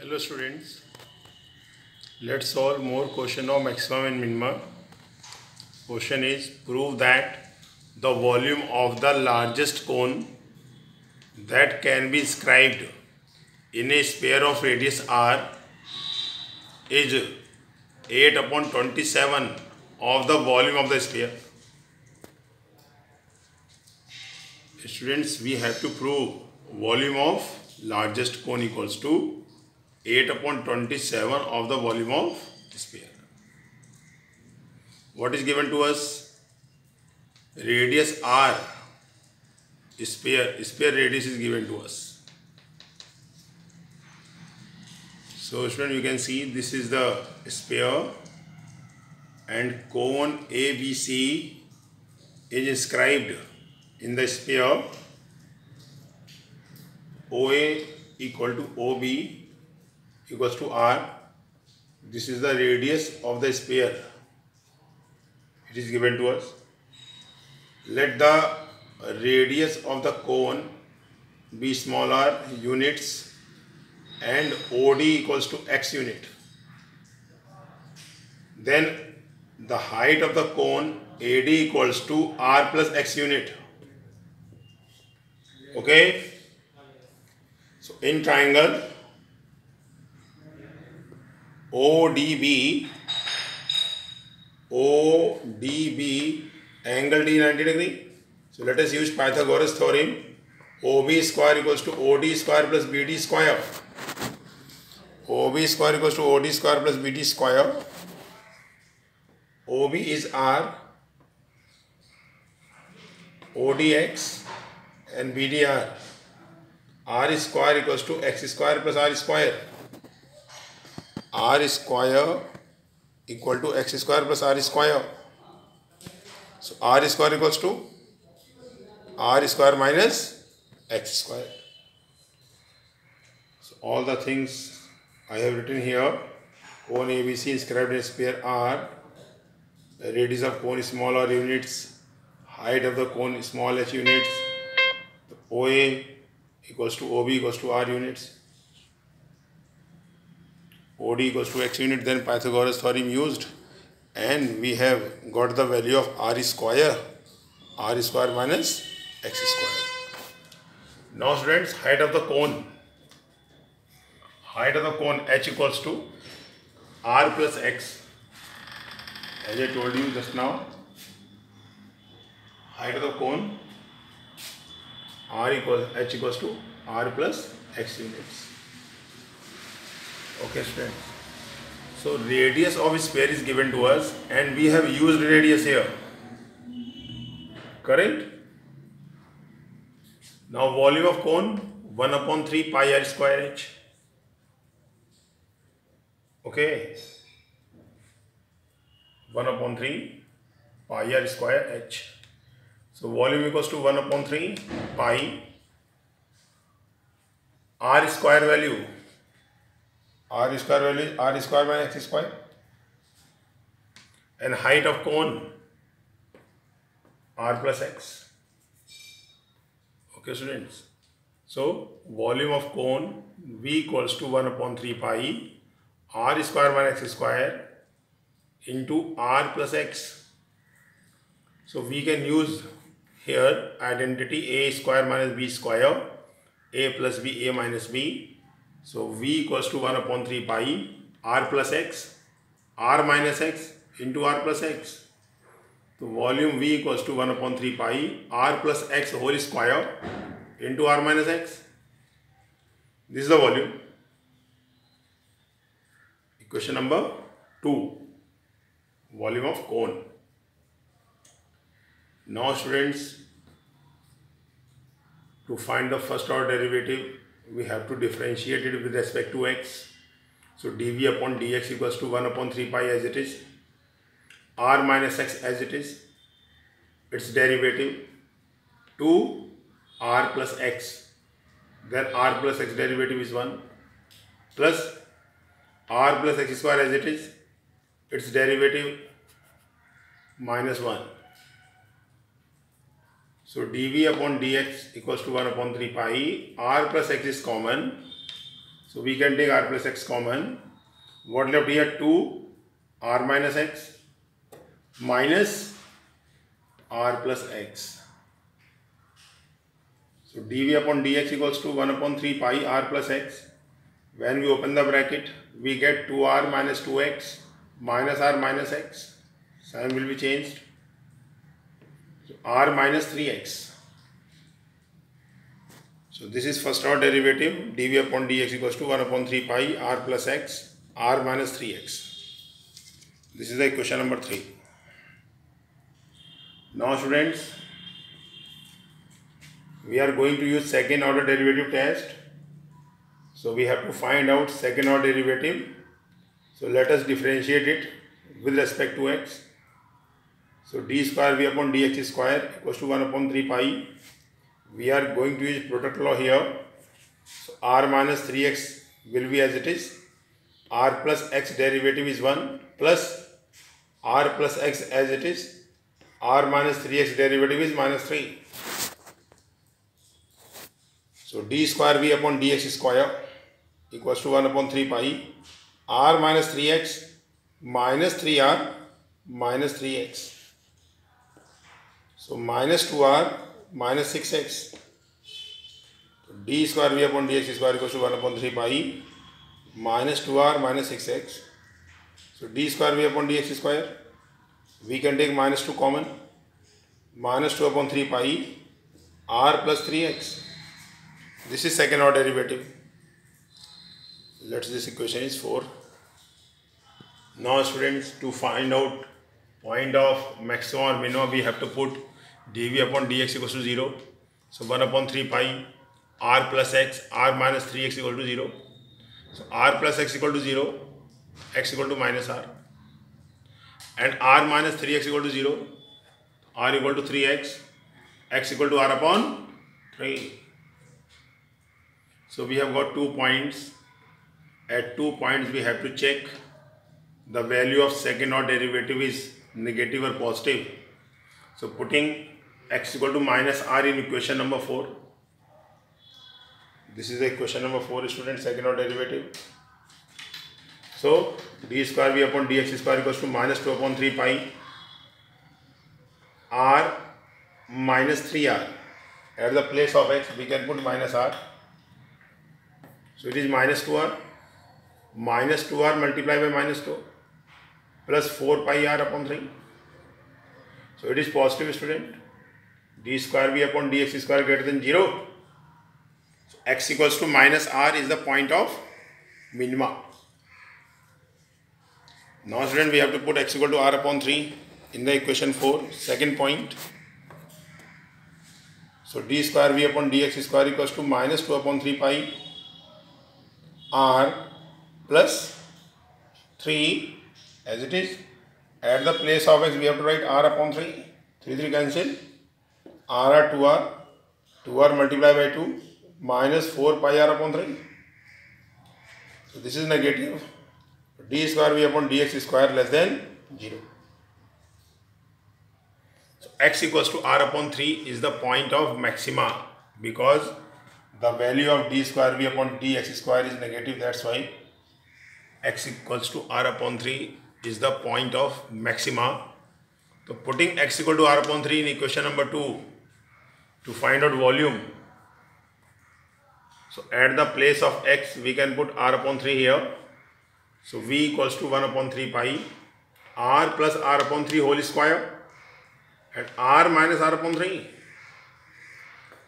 Hello students, let's solve more question of maximum and minimum. Question is, prove that the volume of the largest cone that can be inscribed in a sphere of radius r is 8/27 of the volume of the sphere. Students, we have to prove volume of largest cone equals to 8/27 of the volume of sphere. What is given to us? Radius r, sphere radius is given to us. So student, you can see this is the sphere and cone ABC is inscribed in the sphere. OA equal to OB equals to R. This is the radius of the sphere. It is given to us. Let the radius of the cone be smaller units and OD equals to X unit. Then the height of the cone AD equals to R plus X unit. Okay. So in triangle ODB angle D 90 degree. So let us use Pythagoras theorem. OB square equals to OD square plus BD square. OB square equals to OD square plus BD square. OB is R, ODX and BD R. R square equals to X square plus R square. R square equal to X square plus R square. So R square equals to R square minus X square. So all the things I have written here. Cone ABC inscribed in sphere R. The radius of cone is small r units. Height of the cone is small h units. The OA equals to OB equals to R units. OD equals to X unit. Then Pythagoras theorem used. And we have got the value of R square. R square minus X square. Now students, height of the cone. Height of the cone H equals to R plus X. As I told you just now, height of the cone H equals to R plus X units. Okay students. So radius of sphere is given to us and we have used radius here. Correct? Now volume of cone 1/3 pi r square h. Okay. 1/3 pi r square h. So volume equals to 1/3 pi r square value. R square value is R square minus X square. And height of cone R plus X. Okay students. So volume of cone V equals to 1/3 pi R square minus X square into R plus X. So we can use here identity A square minus B square, A plus B, A minus B. So V equals to 1/3 pi R plus X, R minus X into R plus X. So volume V equals to 1/3 pi R plus X whole square into R minus X. This is the volume. Equation number 2. Volume of cone. Now students, to find the first order derivative, we have to differentiate it with respect to x. So dv upon dx equals to 1/3 pi as it is, r minus x as it is, its derivative 2 r plus x, then r plus x derivative is 1, plus r plus x square as it is, its derivative minus 1. So dv upon dx equals to 1/3 pi, r plus x is common. So we can take r plus x common. What left here? 2 r minus x minus r plus x. So dv upon dx equals to 1 upon 3 pi r plus x. When we open the bracket, we get 2r minus 2x minus r minus x. Sign will be changed. So r minus 3x. So this is first order derivative. dv upon dx equals to 1 upon 3 pi r plus x, r minus 3x. This is the equation number 3. Now students, we are going to use second order derivative test. So we have to find out second order derivative. So let us differentiate it with respect to x. So d square v upon dx square equals to 1 upon 3 pi. We are going to use product law here. So r minus 3x will be as it is. R plus x derivative is 1 plus r plus x as it is. R minus 3x derivative is minus 3. So d square v upon dx square equals to 1 upon 3 pi r minus 3x minus 3r minus 3x. So minus 2r minus 6x. So d square v upon dx square equals to 1 upon 3 pi minus 2r minus 6x. So d square v upon dx square, we can take minus 2 common. Minus 2 upon 3 pi r plus 3x. This is second order derivative. Let's this equation is 4. Now students, to find out point of maximum or minimum, we have to put dv upon dx equals to 0. So 1 upon 3 pi r plus x, r minus 3x equal to 0. So r plus x equal to 0, x equal to minus r. And r minus 3x equal to 0, r equal to 3x, x equal to r upon 3. So we have got 2 points. At 2 points we have to check the value of second order derivative is negative or positive. So putting x equal to minus r in equation number 4. This is the equation number 4, student, second order derivative. So d square v upon dx square equals to minus 2 upon 3 pi r minus 3r. At the place of x we can put minus r. So it is minus 2r. Minus 2r multiplied by minus 2 plus 4 pi r upon 3. So it is positive, student. d square v upon dx square greater than 0. So x equals to minus r is the point of minima. Now student, we have to put x equal to r upon 3 in the equation 4, second point. So d square v upon dx square equals to minus 2 upon 3 pi r plus 3 as it is. At the place of x we have to write r upon 3. 3 3 cancel. R 2r. 2r multiplied by 2 minus 4 pi r upon 3. So this is negative. D square v upon dx square less than 0. So x equals to r upon 3 is the point of maxima, because the value of d square v upon dx square is negative. That's why x equals to r upon 3 is the point of maxima. So putting x equal to r upon 3 in equation number 2 to find out volume. So at the place of x we can put r upon 3 here. So v equals to 1 upon 3 pi r plus r upon 3 whole square and r minus r upon 3.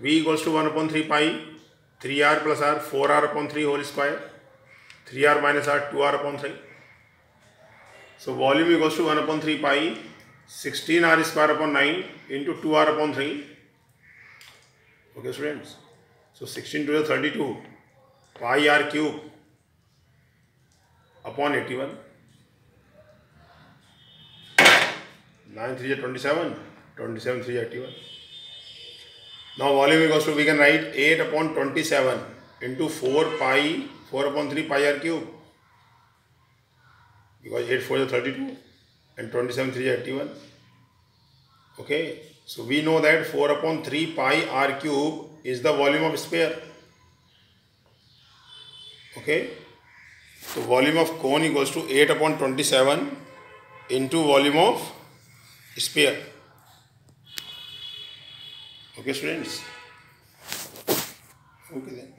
V equals to 1 upon 3 pi 3r plus r 4r upon 3 whole square, 3r minus r 2r upon 3. So volume equals to 1 upon 3 pi 16r square upon 9 into 2r upon 3. Okay students. So 16 to the 32 pi r cube upon 81. 9 3 is 27, 27 3 is 81. Now volume equals to, we can write 8 upon 27 into 4 upon 3 pi r cube, because 8 4 is 32 and 27 3 is 81. Okay, so we know that 4 upon 3 pi r cube is the volume of sphere. Okay, so volume of cone equals to 8/27 into volume of sphere. Okay students, okay then.